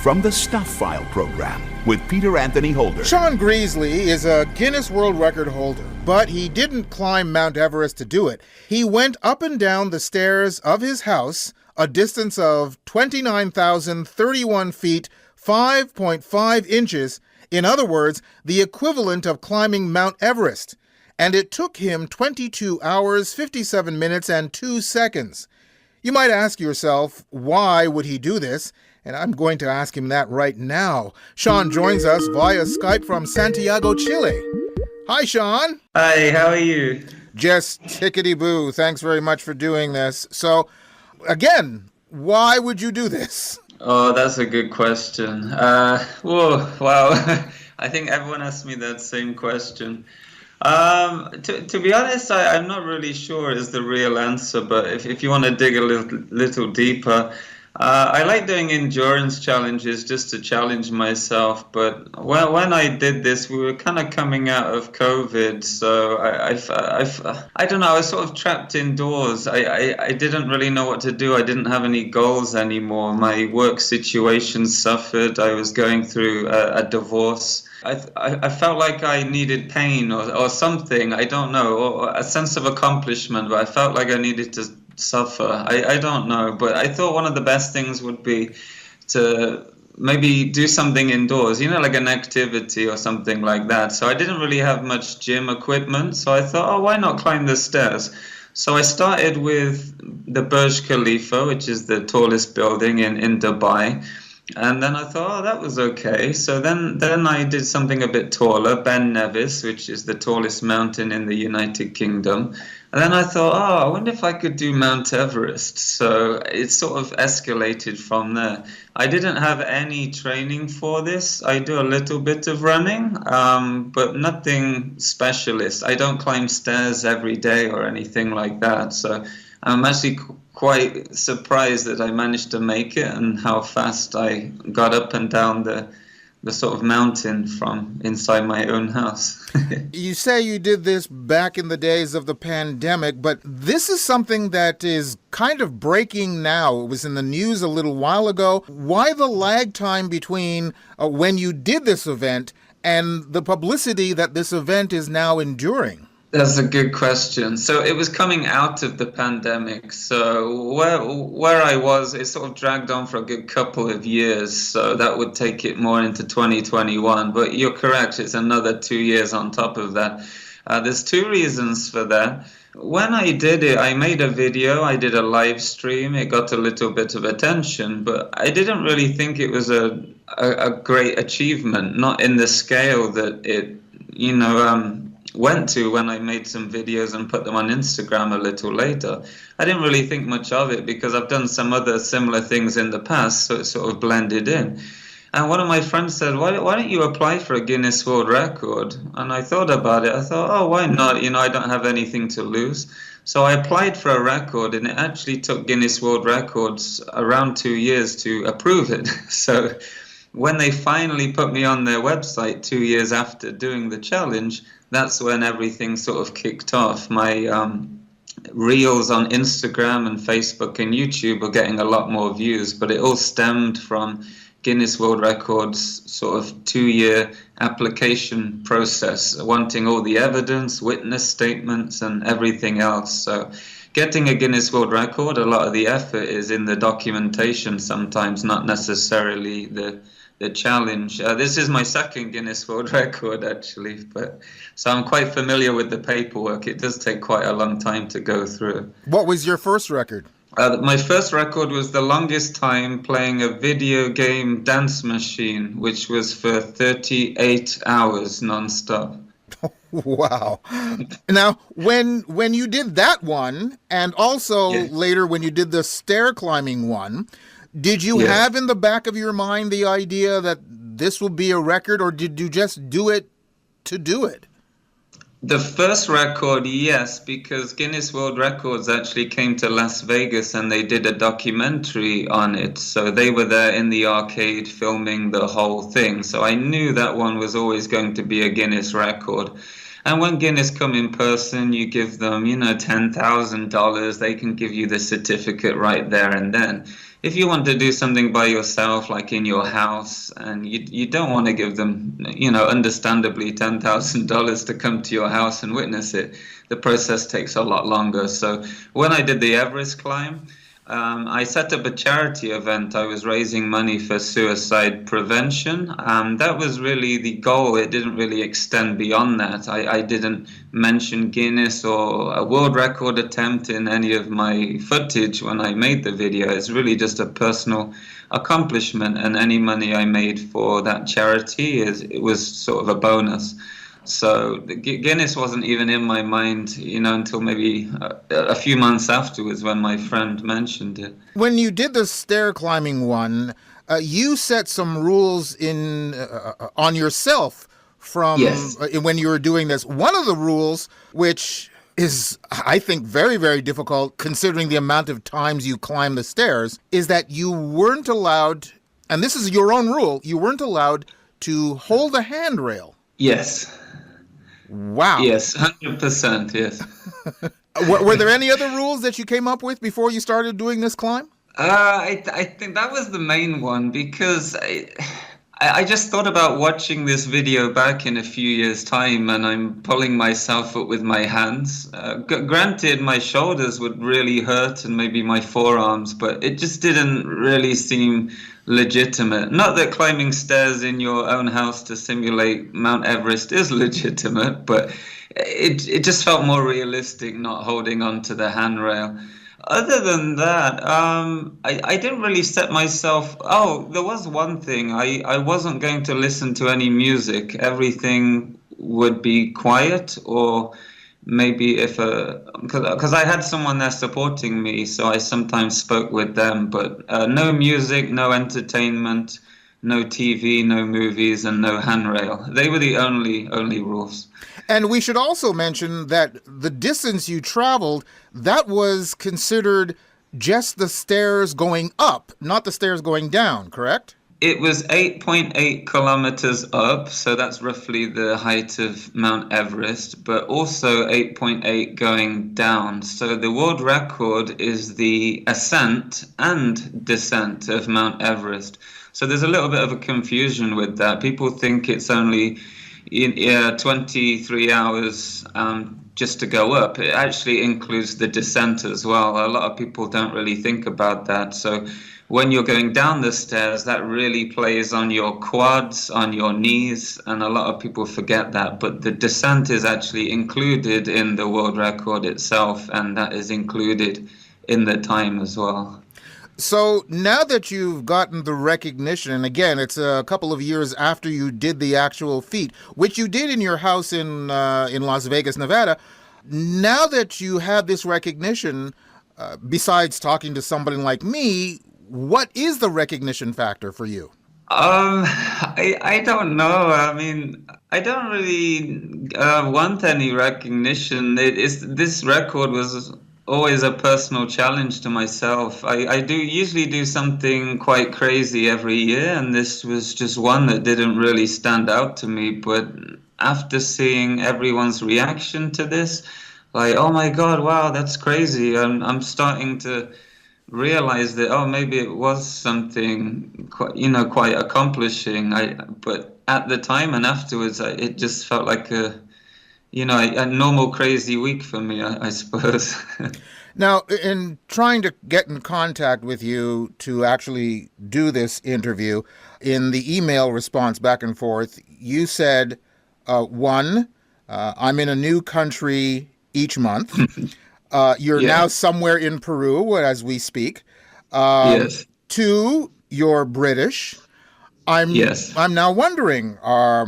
from the StuphFile program with Peter Anthony Holder. Sean Greasley is a Guinness World Record holder, but he didn't climb Mount Everest to do it. He went up and down the stairs of his house, a distance of 29,031 feet, 5.5 inches. In other words, the equivalent of climbing Mount Everest. And it took him 22 hours, 57 minutes, and 2 seconds. You might ask yourself, why would he do this? And I'm going to ask him that right now. Sean joins us via Skype from Santiago, Chile. Hi, Sean. Hi, how are you? Just tickety-boo. Thanks very much for doing this. So, again, why would you do this? Oh, that's a good question. Wow. I think everyone asks me that same question. To be honest, I'm not really sure is the real answer, but if you want to dig a little deeper, I like doing endurance challenges just to challenge myself. But when I did this, we were kind of coming out of COVID, so I don't know, I was sort of trapped indoors. I didn't really know what to do. I didn't have any goals anymore. My work situation suffered. I was going through a divorce. I felt like I needed pain or something, I don't know, or a sense of accomplishment, but I felt like I needed to suffer. I don't know, but I thought one of the best things would be to maybe do something indoors, like an activity or something like that. So I didn't really have much gym equipment, so I thought, why not climb the stairs? So I started with the Burj Khalifa, which is the tallest building in Dubai. And then I thought, that was okay. So then I did something a bit taller, Ben Nevis, which is the tallest mountain in the United Kingdom. And then I thought, I wonder if I could do Mount Everest. So it sort of escalated from there. I didn't have any training for this. I do a little bit of running, but nothing specialist. I don't climb stairs every day or anything like that. So I'm actually quite surprised that I managed to make it and how fast I got up and down the sort of mountain from inside my own house. You say you did this back in the days of the pandemic, but this is something that is kind of breaking now. It was in the news a little while ago. Why the lag time between when you did this event and the publicity that this event is now enduring? That's a good question. So it was coming out of the pandemic. So where I was, it sort of dragged on for a good couple of years. So that would take it more into 2021. But you're correct, it's another 2 years on top of that. There's two reasons for that. When I did it, I made a video, I did a live stream. It got a little bit of attention, but I didn't really think it was a great achievement, not in the scale that it, went to when I made some videos and put them on Instagram a little later. I didn't really think much of it because I've done some other similar things in the past, so it sort of blended in. And one of my friends said, why don't you apply for a Guinness World Record? And I thought about it. I thought, why not? I don't have anything to lose. So I applied for a record, and it actually took Guinness World Records around 2 years to approve it. So when they finally put me on their website 2 years after doing the challenge, that's when everything sort of kicked off. My reels on Instagram and Facebook and YouTube were getting a lot more views, but it all stemmed from Guinness World Records sort of 2-year application process, wanting all the evidence, witness statements and everything else. So getting a Guinness World Record, a lot of the effort is in the documentation sometimes, not necessarily the challenge. This is my second Guinness World Record, actually, so I'm quite familiar with the paperwork. It does take quite a long time to go through. What was your first record? My first record was the longest time playing a video game dance machine, which was for 38 hours nonstop. Wow. Now, when you did that one, and also later when you did the stair climbing one, did you have in the back of your mind the idea that this will be a record, or did you just do it to do it? The first record, yes, because Guinness World Records actually came to Las Vegas and they did a documentary on it. So they were there in the arcade filming the whole thing. So I knew that one was always going to be a Guinness record. And when Guinness come in person, you give them, $10,000. They can give you the certificate right there and then. if you want to do something by yourself, like in your house, and you don't want to give them, understandably $10,000 to come to your house and witness it, the process takes a lot longer. So when I did the Everest climb, I set up a charity event. I was raising money for suicide prevention. That was really the goal. It didn't really extend beyond that. I didn't mention Guinness or a world record attempt in any of my footage when I made the video. It's really just a personal accomplishment, and any money I made for that charity it was sort of a bonus. So the Guinness wasn't even in my mind, until maybe a few months afterwards when my friend mentioned it. When you did the stair climbing one, you set some rules on yourself from Yes. When you were doing this. One of the rules, which is, I think, very, very difficult considering the amount of times you climb the stairs, is that you weren't allowed, and this is your own rule, you weren't allowed to hold a handrail. Yes. Wow. Yes, 100%, yes. Were there any other rules that you came up with before you started doing this climb? I think that was the main one, because I just thought about watching this video back in a few years' time, and I'm pulling myself up with my hands. Granted, my shoulders would really hurt and maybe my forearms, but it just didn't really seem legitimate. Not that climbing stairs in your own house to simulate Mount Everest is legitimate, but it just felt more realistic not holding on to the handrail. Other than that, I didn't really set myself. Oh, there was one thing. I wasn't going to listen to any music. Everything would be quiet, or maybe because I had someone there supporting me, so I sometimes spoke with them. But no music, no entertainment, no TV, no movies, and no handrail. They were the only rules. And we should also mention that the distance you traveled, that was considered just the stairs going up, not the stairs going down, correct? It was 8.8 kilometers up, so that's roughly the height of Mount Everest, but also 8.8 going down. So the world record is the ascent and descent of Mount Everest. So there's a little bit of a confusion with that. People think it's only 23 hours just to go up. It actually includes the descent as well. A lot of people don't really think about that. So when you're going down the stairs, that really plays on your quads, on your knees, and a lot of people forget that. But the descent is actually included in the world record itself, and that is included in the time as well. So now that you've gotten the recognition, and again, it's a couple of years after you did the actual feat, which you did in your house in Las Vegas, Nevada. Now that you have this recognition, besides talking to somebody like me, what is the recognition factor for you? I don't know. I mean, I don't really want any recognition. This record was always a personal challenge to myself. I do usually do something quite crazy every year, and this was just one that didn't really stand out to me. But after seeing everyone's reaction to this, like, oh my God, wow, that's crazy. I'm starting to realize that, maybe it was something quite accomplishing. But at the time and afterwards, it just felt like a normal crazy week for me, I suppose. Now, in trying to get in contact with you to actually do this interview, in the email response back and forth, you said, one, I'm in a new country each month. You're now somewhere in Peru as we speak. Yes. Two, you're British. I'm now wondering, are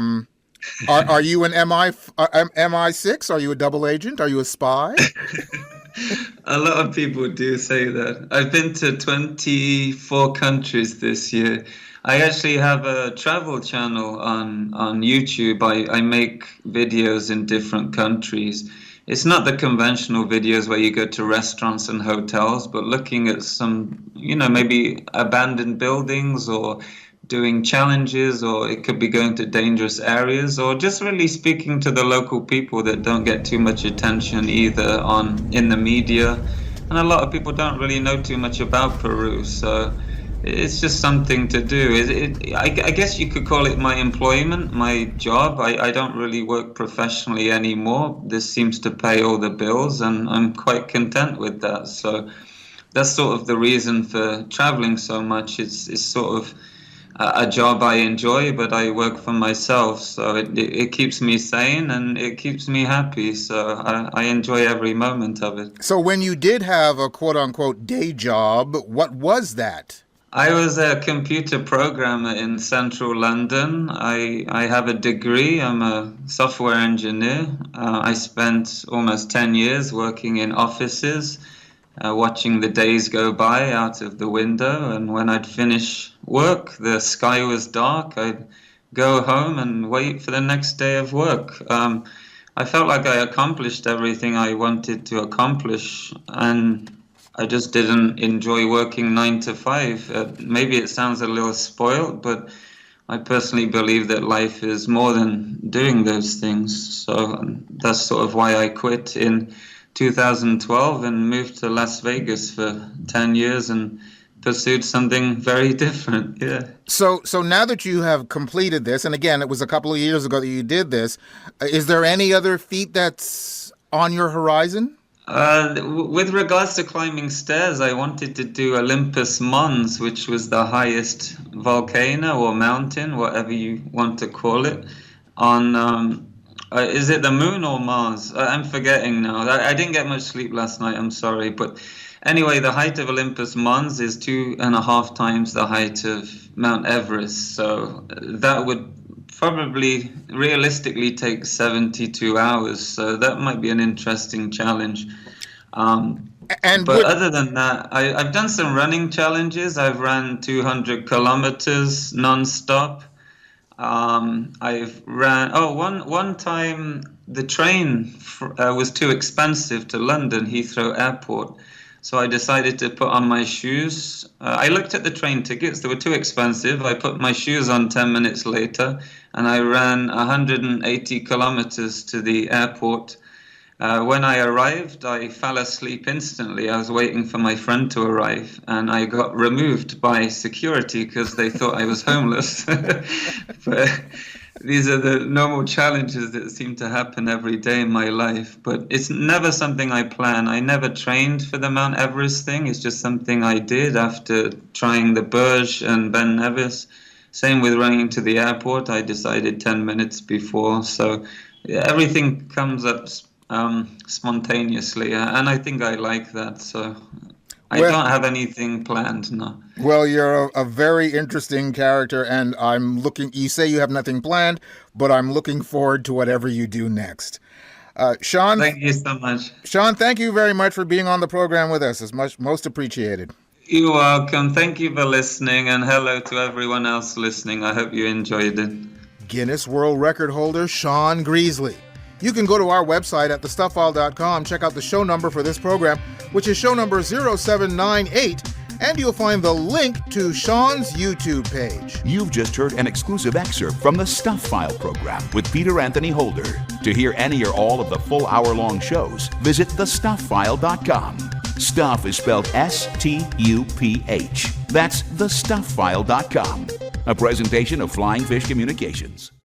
you an MI6? Are you a double agent? Are you a spy? A lot of people do say that. I've been to 24 countries this year. I actually have a travel channel on YouTube. I make videos in different countries. It's not the conventional videos where you go to restaurants and hotels, but looking at some, maybe abandoned buildings, or doing challenges, or it could be going to dangerous areas, or just really speaking to the local people that don't get too much attention either in the media. And a lot of people don't really know too much about Peru. So it's just something to do. I guess you could call it my employment, my job. I don't really work professionally anymore. This seems to pay all the bills, and I'm quite content with that. So that's sort of the reason for traveling so much. It's sort of a job I enjoy, but I work for myself, so it keeps me sane and it keeps me happy. So I enjoy every moment of it. So when you did have a quote-unquote day job, what was that? I was a computer programmer in central London. I have a degree. I'm a software engineer. I spent almost 10 years working in offices, watching the days go by out of the window. And when I'd finish work, the sky was dark. I'd go home and wait for the next day of work. I felt like I accomplished everything I wanted to accomplish, and I just didn't enjoy working 9 to 5. Maybe it sounds a little spoiled, but I personally believe that life is more than doing those things. So that's sort of why I quit in 2012 and moved to Las Vegas for 10 years and pursued something very different. Yeah. So now that you have completed this, and again, it was a couple of years ago that you did this, is there any other feat that's on your horizon? With regards to climbing stairs, I wanted to do Olympus Mons, which was the highest volcano or mountain, whatever you want to call it, on is it the moon or Mars? I'm forgetting now. I didn't get much sleep last night, I'm sorry. But anyway, the height of Olympus Mons is 2.5 times the height of Mount Everest. So that would probably realistically take 72 hours. So that might be an interesting challenge. But other than that, I've done some running challenges. I've ran 200 kilometers nonstop. I've ran. One time the train was too expensive to London Heathrow Airport, so I decided to put on my shoes. I looked at the train tickets; they were too expensive. I put my shoes on 10 minutes later, and I ran 180 kilometers to the airport. When I arrived, I fell asleep instantly. I was waiting for my friend to arrive, and I got removed by security because they thought I was homeless. But these are the normal challenges that seem to happen every day in my life. But it's never something I plan. I never trained for the Mount Everest thing. It's just something I did after trying the Burj and Ben Nevis. Same with running to the airport. I decided 10 minutes before. So everything comes up spontaneously, and I think I like that. So I don't have anything planned, no. Well, you're a very interesting character, and you say you have nothing planned, but I'm looking forward to whatever you do next. Sean, thank you so much. Sean, thank you very much for being on the program with us. It's most appreciated. You're welcome. Thank you for listening, and hello to everyone else listening. I hope you enjoyed it. Guinness World Record holder Sean Greasley. You can go to our website at StuphFile.com, check out the show number for this program, which is show number 0798, and you'll find the link to Sean's YouTube page. You've just heard an exclusive excerpt from the StuphFile program with Peter Anthony Holder. To hear any or all of the full hour-long shows, visit thestuffile.com. Stuff is spelled S-T-U-P-H. That's thestufffile.com. A presentation of Flying Fish Communications.